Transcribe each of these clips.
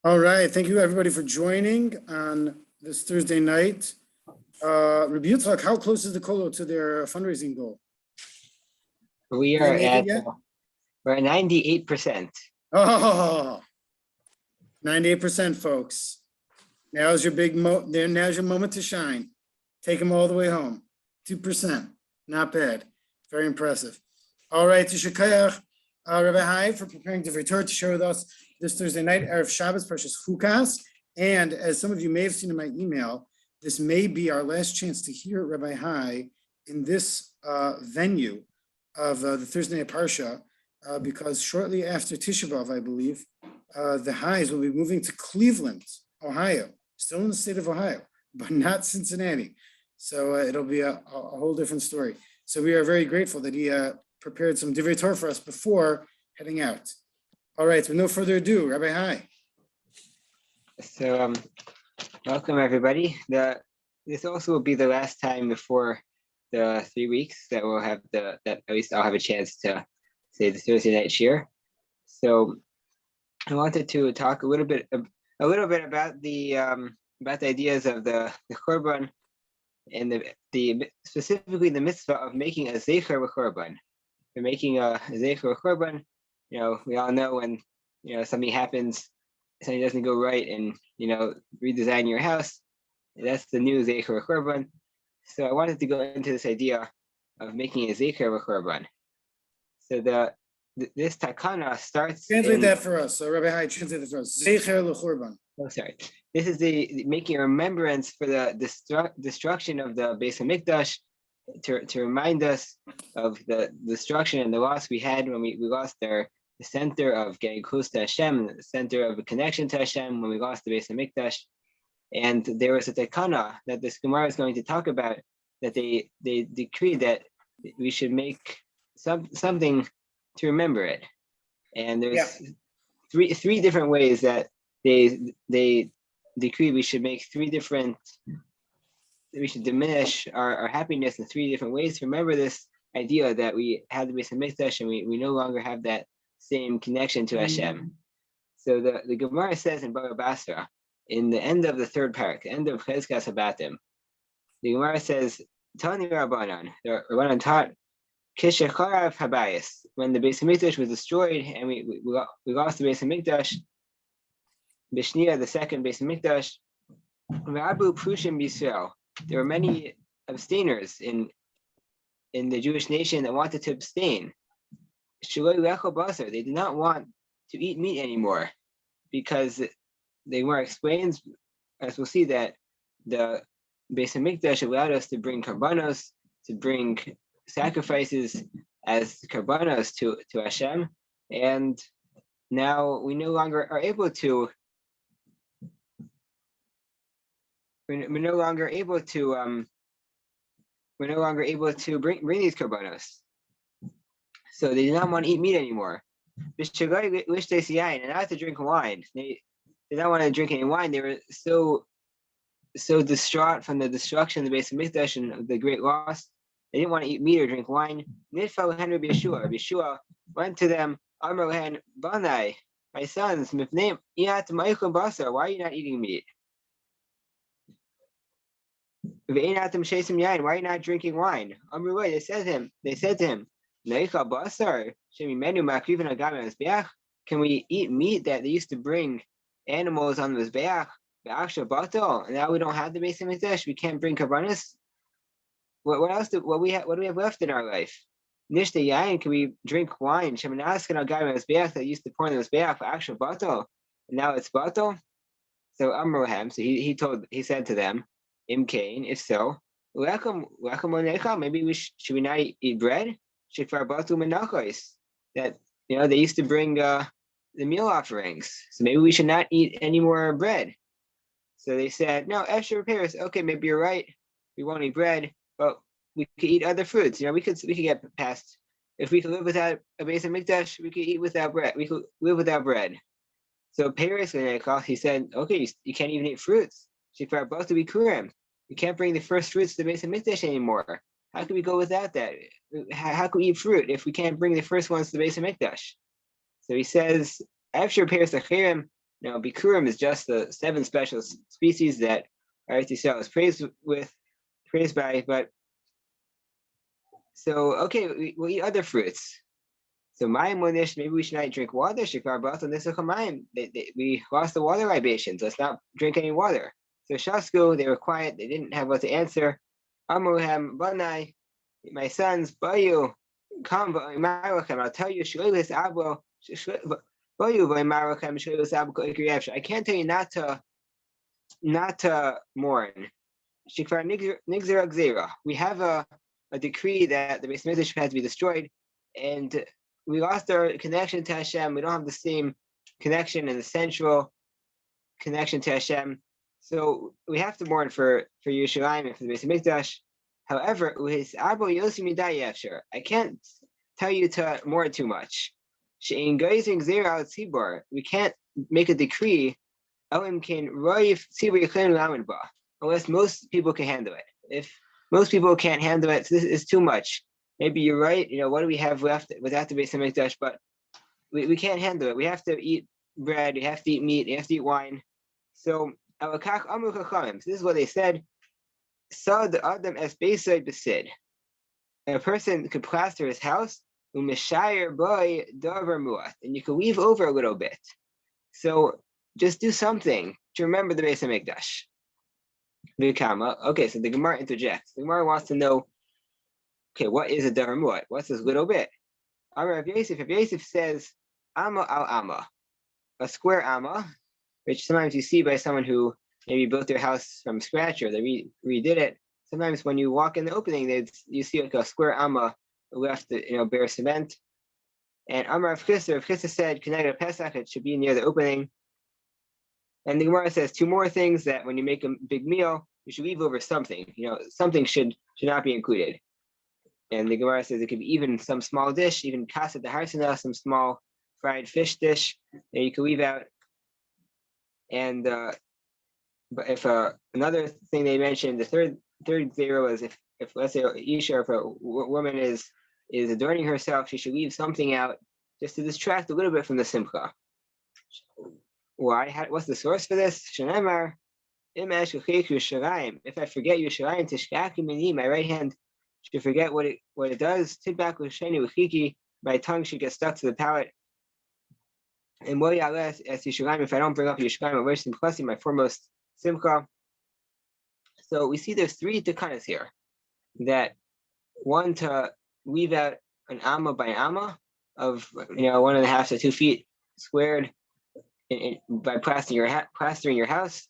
All right, thank you everybody for joining on this Thursday night. Rabbi Yitzchak, how close is the Kolo to their fundraising goal? We are at we're at 98%. Oh, 98%, folks. Now's your now's your moment to shine. Take them all the way home. 2%, not bad. Very impressive. All right, to Shekayach, Rabbi Heigh for preparing the Torah to share with us this Thursday night, Erev Shabbos, Precious Chukas. And as some of you may have seen in my email, this may be our last chance to hear Rabbi Heigh in this venue of the Thursday night Parsha, because shortly after Tisha B'Av, I believe, the Heighs will be moving to Cleveland, Ohio, still in the state of Ohio, but not Cincinnati. So it'll be a whole different story. So we are very grateful that he prepared some Divrei Torah for us before heading out. All right, with no further ado, Rabbi Heigh. So welcome everybody. This also will be the last time before the 3 weeks that we'll have that at least I'll have a chance to say the Thursday night shir. So I wanted to talk a little bit about the ideas of the korban and the specifically the mitzvah of making a zecher v'korban. For making a zecher v'korban, we all know when something happens, something doesn't go right, and redesign your house. That's the new zecher v'korban. So I wanted to go into this idea of making a zecher v'korban. So this takana starts. Translate that for us. So Rabbi Heigh, translate it for us. Zecher l'churban. Oh, sorry. This is the making a remembrance for the destruction of the Beis Hamikdash, to remind us of the destruction and the loss we had when we lost the center of getting close to Hashem, the center of a connection to Hashem when we lost the Beis Hamikdash. And there was a takana that this Gemara is going to talk about, that they decreed that we should make something to remember it. And there's three different ways that they decreed we should diminish our happiness in 3 different ways to remember this idea that we had the Beis Hamikdash and we no longer have that same connection to Hashem. So the Gemara says in Baba Basra, in the end of the 3rd parak, the end of Chezkas Habatim, the Gemara says, Tani Rabbanan, the Rabbanan taught, Kishacharav Habayis, when the Beis Hamikdash was destroyed and we lost the Beis Hamikdash, Bishniya, the 2nd Beis Hamikdash, Rabu Prushim Yisrael, there were many abstainers in the Jewish nation that wanted to abstain. Shaloi Lechol Basar, they did not want to eat meat anymore, because they were explained, as we'll see, that the Beis Hamikdash allowed us to bring karbanos, to bring sacrifices as karbanos to Hashem, and now we no longer are able to. We're no longer able to bring these karbanos. So they did not want to eat meat anymore. And not to drink wine. They did not want to drink any wine. They were so distraught from the destruction of the Beis Hamikdash and the great loss. They didn't want to eat meat or drink wine. Yeshua went to them, Amar Lehen, Banai, my sons, why are you not eating meat? Why are you not drinking wine? They said to him, can we eat meat that they used to bring animals on the Mizbeach? And now we don't have the Beis Hamikdash, we can't bring karbanos. What do we have left in our life? Can we drink wine? That used to pour in the Mizbeach, and now it's batal. So Amrohem, so he said to them, Imkain, if so, maybe should we not eat bread? That they used to bring the meal offerings, so maybe we should not eat any more bread. So they said, no, Efshar repairs. Okay, maybe you're right. We won't eat bread, but we could eat other foods. We could get past. If we could live without a Beis Hamikdash, we could eat without bread. We could live without bread. So Paris, he said, okay, you can't even eat fruits. You can't bring the first fruits to the Beis Hamikdash anymore. How can we go without that? How can we eat fruit if we can't bring the first ones to the Beis Hamikdash? So he says, Efshar Paris Achirim, Now, Bikurim is just the 7 special species that Eretz Yisrael is praised by. But so, okay, we'll eat other fruits. So, Mayim Monish, maybe we should not drink water. Shikar Batal Nisachamayim. We lost the water libations. Let's not drink any water. So, Shasku, they were quiet. They didn't have what to answer. Amuhem Banai, my sons, Bayu, come, Marachem. I'll tell you, Shlilis Abo, Bayu, Marachem, Shlilis Abo, I can't tell you not to mourn. Shikvar Nigzera Gzera. We have a decree that the Beis Mikdash has to be destroyed, and we lost our connection to Hashem. We don't have the same connection and the central connection to Hashem. So we have to mourn for Yerushalayim and for the Beis Mikdash. However, I can't tell you to mourn too much. We can't make a decree unless most people can handle it. If most people can't handle it, this is too much. Maybe you're right. What do we have left without the Beis Hamikdash? But we can't handle it. We have to eat bread. We have to eat meat. We have to eat wine. So this is what they said. A person could plaster his house, and you can weave over a little bit. So just do something to remember the Beis Hamikdash. Okay, so the Gemara interjects. The Gemara wants to know, okay, what is a davar muat? What's this little bit? If Yosef says Amma al Amma, a square Amma, which sometimes you see by someone who maybe built their house from scratch or they redid it. Sometimes when you walk in the opening, you see like a square Amma left, bare cement. And Amar Rav Chisda said, connected Pesach, it should be near the opening. And the Gemara says 2 more things, that when you make a big meal, you should leave over something. Something should not be included. And the Gemara says it could be even some small dish, even kasat the harsana, some small fried fish dish that you can leave out. And but if another thing they mentioned, the third zero is if let's say Isha, if a woman is adorning herself, she should leave something out just to distract a little bit from the simcha. Why? What's the source for this? Shenemar, if I forget Yerushalayim, tishkaki mini, my right hand should forget what it does. Tidbak l'sheni l'chiki, my tongue should get stuck to the palate. And what as Yerushalayim, if I don't bring up Yerushalayim, my foremost simcha. So we see there's 3 takanas here. That one, to weave out an amma by amma of 1.5 to 2 feet squared by plastering your house.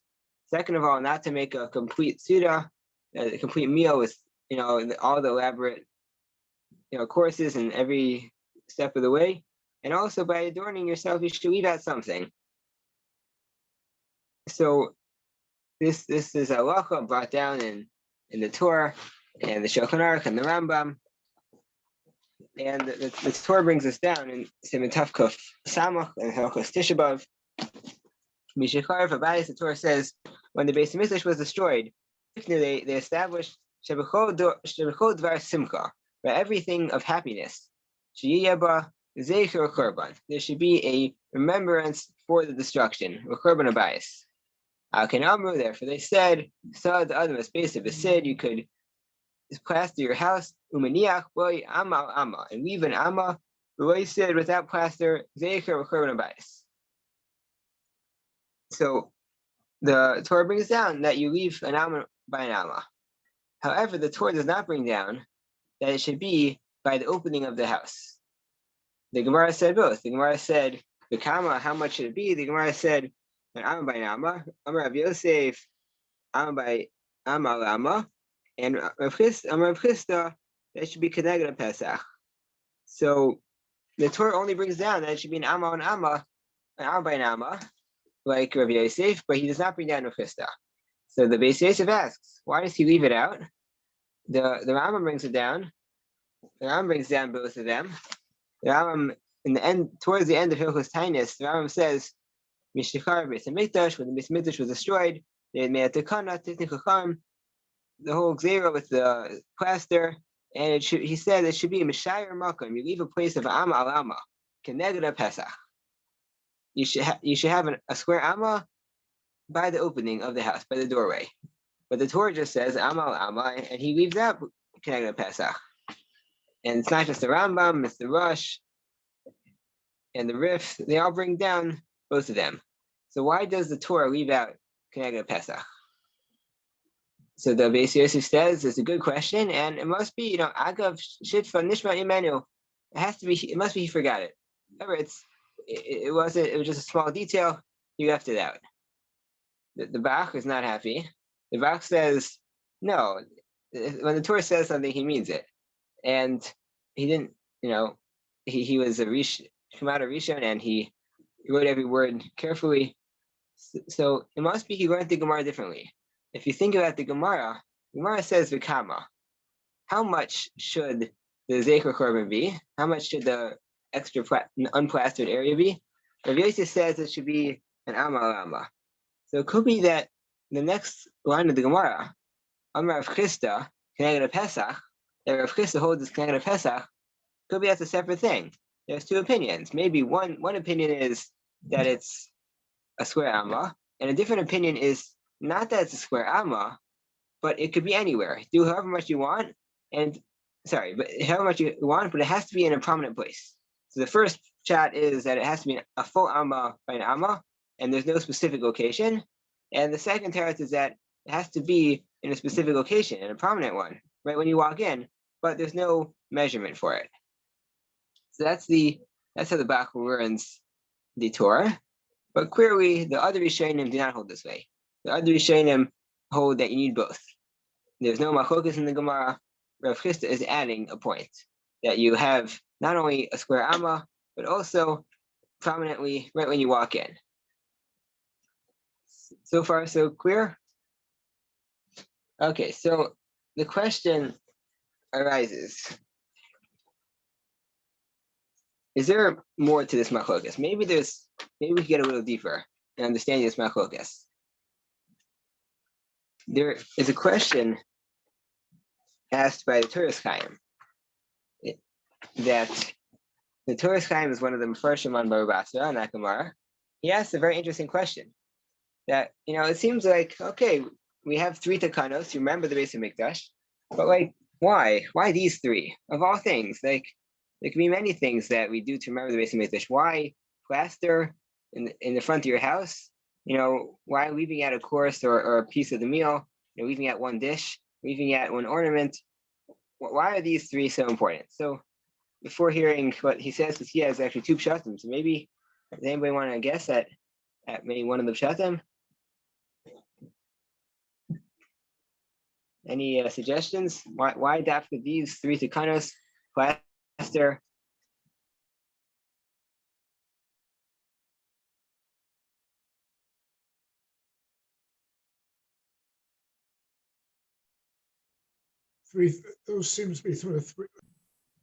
Second of all, not to make a complete suda, a complete meal with all the elaborate courses and every step of the way. And also by adorning yourself, you should leave out something. So this is a halacha brought down in the Torah and the Shulchan Aruch and the Rambam. And the Torah brings us down in Siman Tavkuf Samach and Hilchos Tisha B'Av. Mishachar Rabbi, the Torah says, when the Beis Hamikdash was destroyed, they established Shebechol Dvar Simcha, by everything of happiness. Sheyiyaba Zeicher Korban. There should be a remembrance for the destruction. Korban Abayis. Can Amru, therefore they said, Sad Adam space of a Sid, you could plaster your house, Umaniach boy Amma Amma, and weave an Amma, Roy said without plaster, Zeicher Korban Abayis. So the Torah brings down that you leave an Amma by an Amma. However, the Torah does not bring down that it should be by the opening of the house. The Gemara said both. The Gemara said, the Kama, how much should it be? The Gemara said, an Amma by an Amma, Amma Rav Yosef, Amma by Amma Lama, and Rav Chisda, that should be connected to Pesach. So the Torah only brings down that it should be an Amma by an Amma, like Rav Yosef, but he does not bring down Rav Chisda. So the Beis Yosef asks, why does he leave it out? The Rambam brings it down. The Rambam brings down both of them. The Rambam, towards the end of Hilchos Tainis, the Rambam says, Mishachar Beis Hamikdash, when the Beis Hamikdash was destroyed, they had made a takana, Tiknei Chacham, the whole gzera with the plaster, and he said it should be a Mishayir Makam. You leave a place of Amma al Amma, Keneged Pesach. you should have a square amma by the opening of the house, by the doorway. But the Torah just says amma, and he leaves out Keneged Pesach. And it's not just the Rambam, it's the Rush and the Rif. They all bring down both of them. So why does the Torah leave out Keneged Pesach? So the Beis Yosef says it's a good question, and it must be, Agav Shitfa Nishma Imenu. It must be he forgot it. However, it was just a small detail. You left it out. The Bach is not happy. The Bach says, no, when the Torah says something, he means it. And he didn't, he was a Shemata Rishon, and he wrote every word carefully. So it must be he learned the Gemara differently. If you think about the Gemara says Vikama. How much should the Zecher Korban be? How much should the extra unplastered area be? Rabbi Yosef says it should be an Amma. So it could be that the next line of the Gemara, Amar Rav Chisda, Keneged Pesach, that Rav Chisda holds this Keneged Pesach, could be that's a separate thing. There's two opinions. Maybe one opinion is that it's a square Amma, and a different opinion is not that it's a square Amma, but it could be anywhere. Do however much you want, but it has to be in a prominent place. So the first chat is that it has to be a full Amma by an Amma, and there's no specific location. And the second teretz is that it has to be in a specific location, in a prominent one, right when you walk in, but there's no measurement for it. So that's how the Bach learns the Torah. But clearly, the other Rishonim do not hold this way. The other Rishonim hold that you need both. There's no machlokas in the Gemara. Rav Chisda is adding a point that you have not only a square amma, but also prominently right when you walk in. So far, so clear? Okay, so the question arises. Is there more to this machlokas? Maybe we can get a little deeper in understanding this machlokas. There is a question asked by the Toras Chaim that the Toras Chaim is one of the Mefarshim on Baba Basra on that Gemara. He asked a very interesting question that, it seems like, okay, we have 3 takanos to remember the Beis Hamikdash, but why? Why these 3? Of all things, there can be many things that we do to remember the Beis Hamikdash. Why plaster in the front of your house? Why leaving out a course or a piece of the meal? Leaving out one dish, leaving out one ornament. Why are these 3 so important? So before hearing what he says, because he has actually 2 pshatim, so maybe does anybody want to guess at maybe one of the pshatim? Any suggestions? Why after these 3 takanos plaster? Those seems to be 3.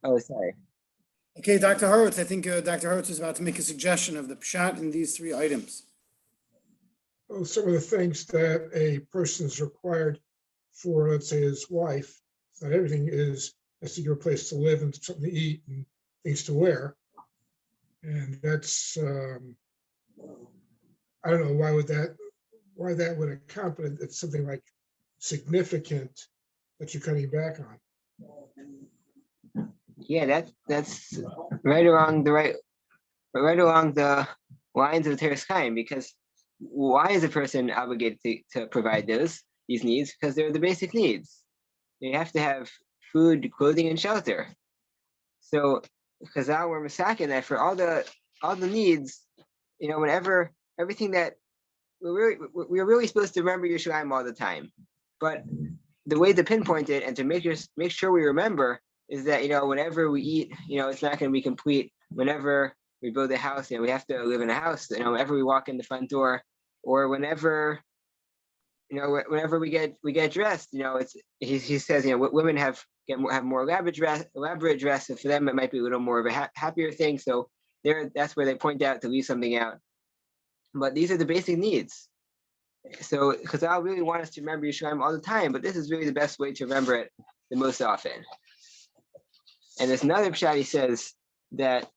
Oh, sorry. Okay, Dr. Horowitz, I think Dr. Horowitz is about to make a suggestion of the pshat in these 3 items. Well, some of the things that a person is required for, let's say, his wife, not everything has to give a place to live and something to eat and things to wear. And that's, I don't know why that would account, but it's something like significant that you're cutting back on. Yeah, that's right along the lines of the Toras Chaim, because why is a person obligated to provide these needs? Because they're the basic needs. You have to have food, clothing, and shelter. So Chazal were masakin that for all the needs, whenever everything that we're really supposed to remember Yerushalayim all the time. But the way to pinpoint it and to make sure we remember is that whenever we eat, it's not going to be complete. Whenever we build a house, we have to live in a house. Whenever we walk in the front door, or whenever we get dressed, he says women have more elaborate dress. And for them, it might be a little more of a happier thing. So that's where they point out to leave something out. But these are the basic needs. So Chazal really want us to remember Yerushalayim all the time, but this is really the best way to remember it the most often. And there's another pshat he says that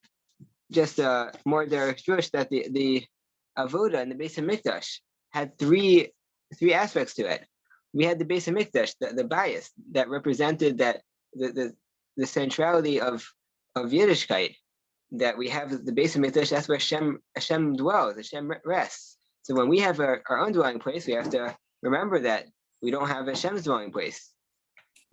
just more der Jewish that the avoda in the Beis Hamikdash had three aspects to it. We had the Beis Hamikdash, the bias that represented that the centrality of Yiddishkeit, that we have the Beis Hamikdash. That's where Hashem dwells, Hashem rests. So when we have our own dwelling place, we have to remember that we don't have Hashem's dwelling place.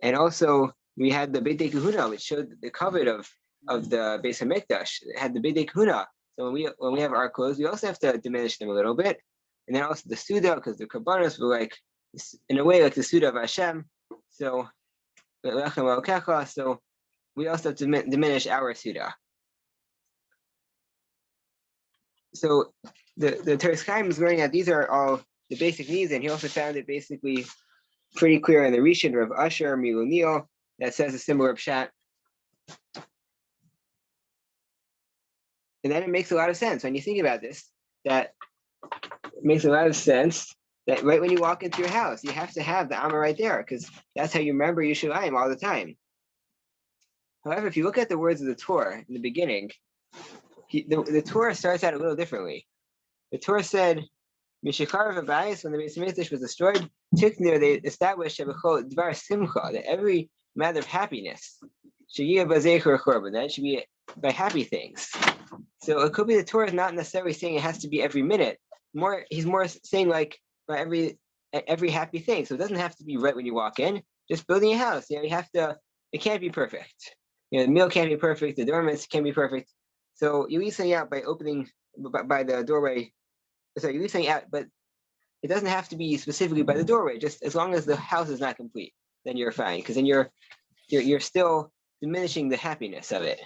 And also we had the Beit Kahuna, which showed the covet of the Beis Hamikdash. It had the Beit Kahuna. So when we have our clothes, we also have to diminish them a little bit. And then also the Suda, because the Kabbanis were like, in a way, like the Suda of Hashem. So we also have to diminish our Suda. So the Teres Chaim is learning that these are all the basic needs, and he also found it basically pretty clear in the Rishon of Usher Milunio that says a similar pshat. And then it makes a lot of sense when you think about this, that it makes a lot of sense that right when you walk into your house, you have to have the Amma right there, because that's how you remember Yerushalayim all the time. However, if you look at the words of the Torah in the beginning, the Torah starts out a little differently. The Torah said, Mishikar v'bayis, when the Beis Hamikdash was destroyed, Tiknir, they established Dvar Simcha, that every matter of happiness, Sheyiyah b'zecher chorban, that should be by happy things. So it could be the Torah is not necessarily saying it has to be every minute. He's more saying like by every happy thing. So it doesn't have to be right when you walk in. Just building a house, you have to. It can't be perfect. The meal can't be perfect. The dormants can't be perfect. So you leave something out by opening by the doorway. So you leave something out, but it doesn't have to be specifically by the doorway. Just as long as the house is not complete, then you're fine. Because then you're still diminishing the happiness of it.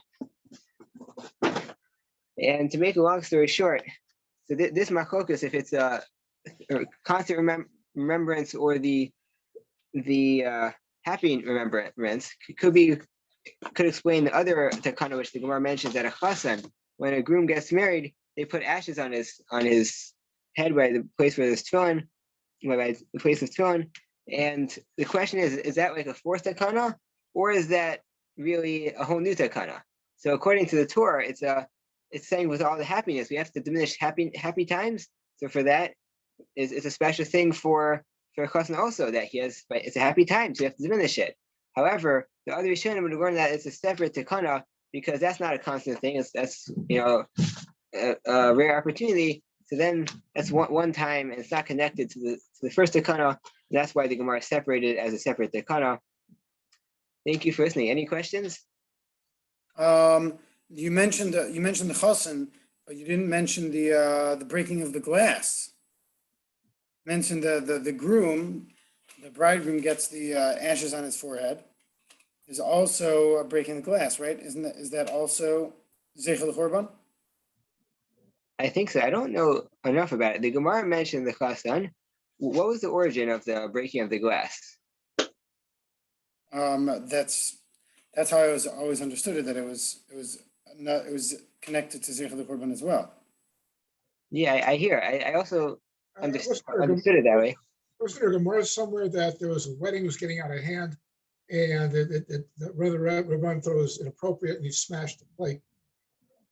And to make a long story short, so this machlokus, if it's a constant remembrance or the happy remembrance, could explain the other takana which the Gemara mentions, that a chassan, when a groom gets married, they put ashes on his head by the place where there's tefillin, by the place of tefillin. And the question is that like a fourth takana, or is that really a whole new takana? So according to the Torah, it's saying with all the happiness, we have to diminish happy times. So for that, it's a special thing for a chassan also, that it's a happy time, so you have to diminish it. However, the other Rishonim would learn that it's a separate takana, because that's not a constant thing. That's a rare opportunity. So then that's one time, and it's not connected to the first takana. That's why the Gemara separated it as a separate takana. Thank you for listening. Any questions? You mentioned the chassan, but you didn't mention the breaking of the glass. You mentioned the groom, the bridegroom gets the ashes on his forehead. Is also breaking the glass, right? Is that also Zeichel Chorban? I think so. I don't know enough about it. The Gemara mentioned the chassan. What was the origin of the breaking of the glass? That's how I always understood it, that it was connected to Zeichel Chorban as well. Yeah, I hear. I also understood it that way. Wasn't there a Gemara somewhere that there was a wedding was getting out of hand, and Rabban thought it was inappropriate, and he smashed the plate?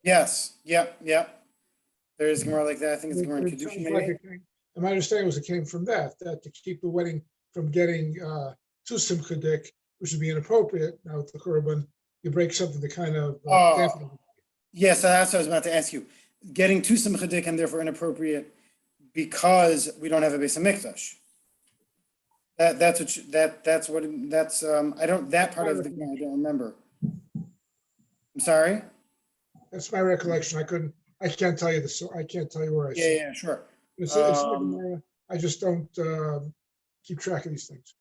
Yes. Yep. There is Gemara like that. I think it's Gemara in Kedushin, maybe. And my understanding was it came from that to keep the wedding from getting too simcha dik, which would be inappropriate. Now with the korban, you break something to kind of dampen. Yes, that's what I was about to ask you. Getting too simcha dik and therefore inappropriate because we don't have a Beis Hamikdash. That's that part of the Gemara I don't remember. I'm sorry. That's my recollection. I can't tell you this. I can't tell you where I saw. Yeah, sure. It's in the Gemara. I just don't keep track of these things.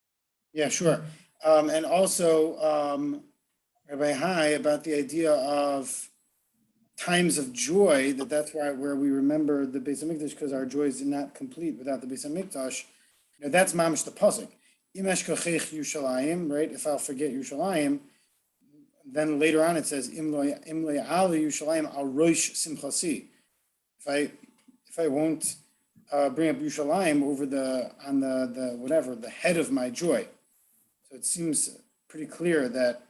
Yeah, sure. And also, Rabbi Heigh, about the idea of times of joy, that's where we remember the Beis Hamikdash, because our joy is not complete without the Beis Hamikdash. That's mamish the pasuk. Imesh kachech Yerushalayim, right? If I'll forget Yerushalayim, then later on it says Imle al Yerushalayim al roish simchasi. If I won't bring up Yerushalayim on the head of my joy. So it seems pretty clear that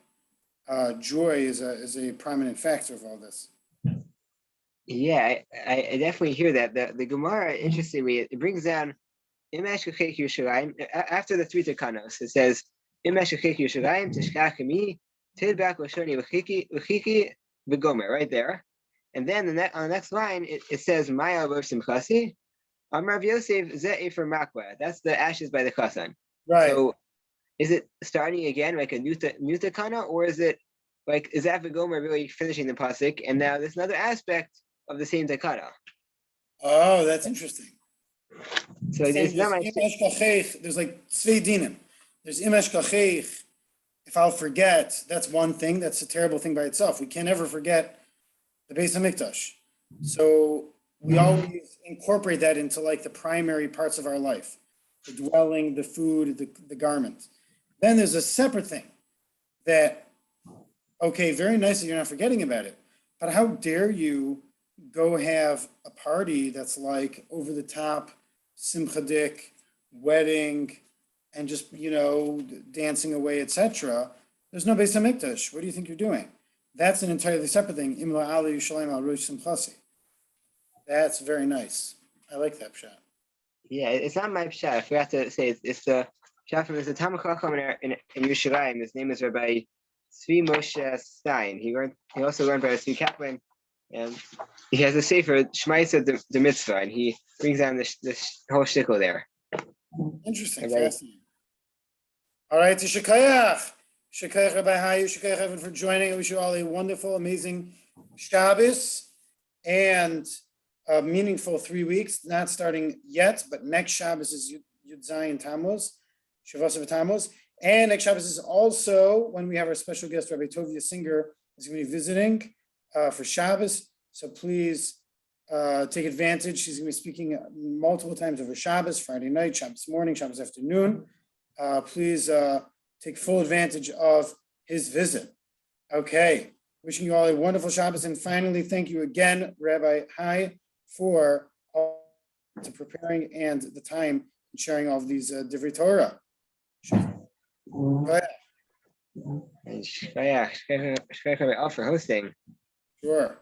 joy is a prominent factor of all this. Yeah, I definitely hear that. The Gemara, interestingly, it brings down Imesh Kechek Yerushalayim after the three Takanos. It says Imesh Kechek Yerushalayim Tishkach Emi Tidbak Lashoni L'chiki V'Gomer right there, and then on the next line it says Maya Rav Simchasi Amar Rav Yosef Zeh Efer Makwa. That's the ashes by the Chasan. Right. So is it starting again like a new Takana, or is it like is that V'Gomer really finishing the pasuk, and now there's another aspect of the same Takana? Oh, that's interesting. So it's not my. There's like Tzvei Dinim. There's Imesh Kachech. If I'll forget, that's one thing. That's a terrible thing by itself. We can't ever forget the Beis Hamikdash. So we always incorporate that into like the primary parts of our life: the dwelling, the food, the garment. Then there's a separate thing that, okay, very nice that you're not forgetting about it, but how dare you go have a party that's like over the top, simcha dik, wedding, and just, dancing away, etc. There's no Beis Hamikdash. What do you think you're doing? That's an entirely separate thing. Imla Ali Yushalayim al Rosh Simchasi. That's very nice. I like that shot. Yeah, it's not my pshat. I forgot to say it's the pshat from the Talmud Chacham in Yerushalayim. His name is Rabbi Tzvi Moshe Stein. He also learned by Tzvi Kaplan, and he has a sefer Shmaisa the Mitzvah, and he brings down this whole shtickle there. Interesting, fascinating. All right, to Shekayach. Shekayach Rabbi Heigh, Shekayach Evan for joining. I wish you all a wonderful, amazing Shabbos and a meaningful 3 weeks. Not starting yet, but next Shabbos is Yud Zayin Tammuz, Shavos of Tammuz. And next Shabbos is also when we have our special guest, Rabbi Tovia Singer, is going to be visiting for Shabbos. So please take advantage. She's going to be speaking multiple times over Shabbos, Friday night, Shabbos morning, Shabbos afternoon. Please take full advantage of his visit. Okay, wishing you all a wonderful Shabbos. And finally, thank you again, Rabbi Heigh, for all the preparing and the time and sharing all of these Divrei Torah. Go ahead. And Shkaya for hosting. Sure.